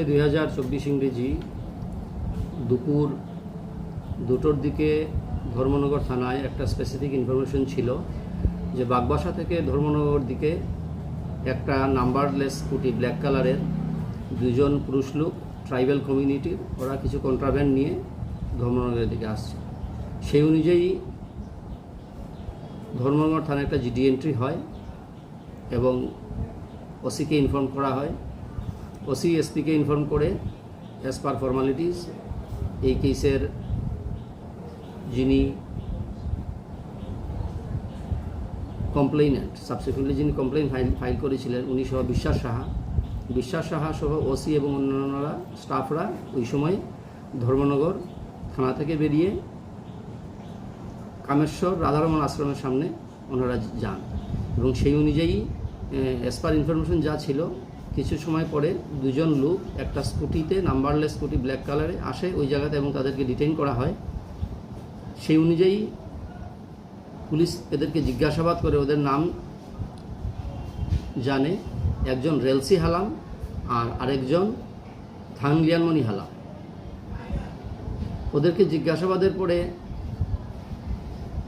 2024 ইংরেজি দুপুর 2টোর দিকে ধর্মনগর থানায় একটা স্পেসিফিক ইনফরমেশন ছিল যে বাগবাসা থেকে ধর্মনগর দিকে একটা নাম্বারলেস স্কুটি ব্ল্যাক কালারের দুজন পুরুষ লোক ট্রাইবাল কমিউনিটির ওরা কিছু কন্ট্রাব্যান্ড নিয়ে ধর্মনগরের দিকে আসছে। সেই অনুযায়ী ধর্মনগর থানায় একটা জিডি এন্ট্রি হয় এবং ওসিকে ইনফর্ম করা হয়। ওসি এসপিকে ইনফর্ম করে অ্যাজ পার ফর্মালিটিস এই কেসের যিনি কমপ্লেইন্যান্ট সাবসিকুয়েন্টলি যিনি কমপ্লেইন ফাইল করেছিলেন উনি সহ বিশ্বাস সাহা সহ ওসি এবং অন্যান্যরা স্টাফরা ওই সময় ধর্মনগর থানা থেকে বেরিয়ে কামেশ্বর রাধারমণ আশ্রমের সামনে ওনারা যান এবং সেই অনুযায়ী অ্যাজ পার ইনফরমেশন যা ছিল কিছু সময় পরে দুজন লোক একটা স্কুটিতে নাম্বারলেস স্কুটি ব্ল্যাক কালারে আসে ওই জায়গাতে এবং তাদেরকে ডিটেইন করা হয়। সেই অনুযায়ী পুলিশ এদেরকে জিজ্ঞাসাবাদ করে ওদের নাম জানে, একজন রেলসি হালাম আর আরেকজন থাংলিয়ানমণি হালাম। ওদেরকে জিজ্ঞাসাবাদের পরে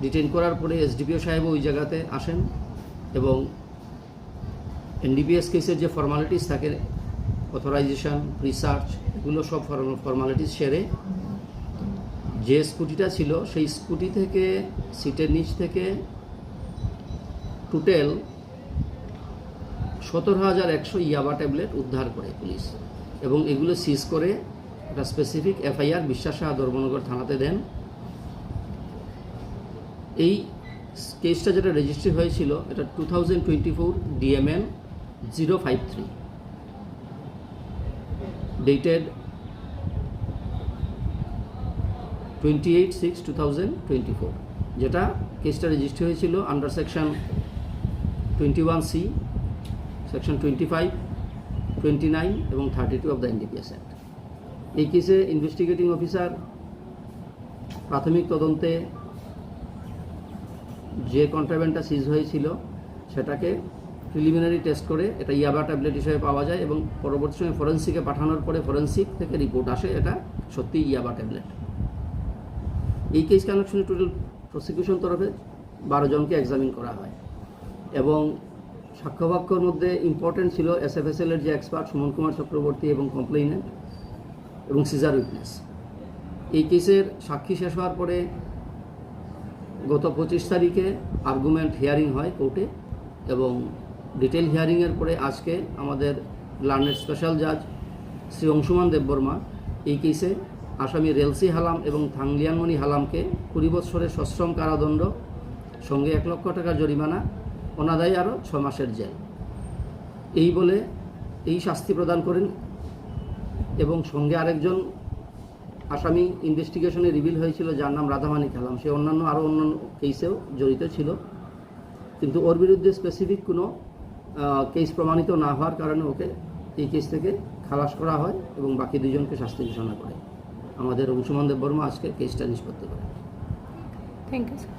ডিটেইন করার পরে এসডিপিও সাহেবও ওই জায়গাতে আসেন এবং এনডিপিএস কেসের যে ফর্মালিটিস থাকে অথরাইজেশন রিসার্চ এগুলো সব ফর্মালিটিস সেরে যে স্কুটিটা ছিল সেই স্কুটি থেকে সিটের নিচ থেকে টোটাল 17,100 ইয়াবা ট্যাবলেট উদ্ধার করে পুলিশ এবং এগুলো সিজ করে একটা স্পেসিফিক এফআইআর বিশ্বাস সাহা ধর্মনগর থানাতে দেন। এই কেসটা যেটা রেজিস্ট্রি হয়েছিল এটা 2024 DMN 053 ডেটেড 28/6/2024, যেটা কেসটা রেজিস্ট্রি হয়েছিল আন্ডার সেকশন 21C, সেকশন 25, 29 এবং 32 অফ দ্য এনডিপিএস অ্যাক্ট। এই কেসে ইনভেস্টিগেটিং অফিসার প্রাথমিক তদন্তে যে কন্ট্রাব্যান্ডটা সিজ হয়েছিল সেটাকে প্রিলিমিনারি টেস্ট করে এটা ইয়াবা ট্যাবলেট হিসেবে পাওয়া যায় এবং পরবর্তী সময় ফরেন্সিকে পাঠানোর পরে ফরেন্সিক থেকে রিপোর্ট আসে এটা সত্যি ইয়াবা ট্যাবলেট। এই কেস কানেকশনে টোটাল প্রসিকিউশন তরফে 12 জনকে এক্সামিন করা হয় এবং সাক্ষ্যবাক্যর মধ্যে ইম্পর্টেন্ট ছিল SFSL এর যে এক্সপার্ট সুমন কুমার চক্রবর্তী এবং কমপ্লেইন্যান্ট এবং সিজার উইটনেস। এই কেসের সাক্ষী শেষ হওয়ার পরে গত 25 তারিখে আর্গুমেন্ট হিয়ারিং হয় কোর্টে এবং ডিটেল হিয়ারিংয়ের পরে আজকে আমাদের লার্নেড স্পেশাল জাজ শ্রী অংশুমান দেববর্মা এই কেসে আসামি রেলসি হালাম এবং থাংলিয়ানমণি হালামকে 20 বছরের সশ্রম কারাদণ্ড সঙ্গে 1 লক্ষ টাকার জরিমানা অনাদায়ী আরও 6 মাসের জেল এই বলে এই শাস্তি প্রদান করেন এবং সঙ্গে আরেকজন আসামি ইনভেস্টিগেশনে রিভিল হয়েছিল যার নাম রাধামানিক হালাম, সে অন্যান্য কেসেও জড়িত ছিল কিন্তু ওর বিরুদ্ধে স্পেসিফিক কোনো কেস প্রমাণিত না হওয়ার কারণে ওকে এই কেস থেকে খালাস করা হয় এবং বাকি দুজনকে শাস্তি ঘোষণা করে আমাদের অংশুমান দেববর্মা আজকে কেসটা নিষ্পত্তি করে। Thank you sir.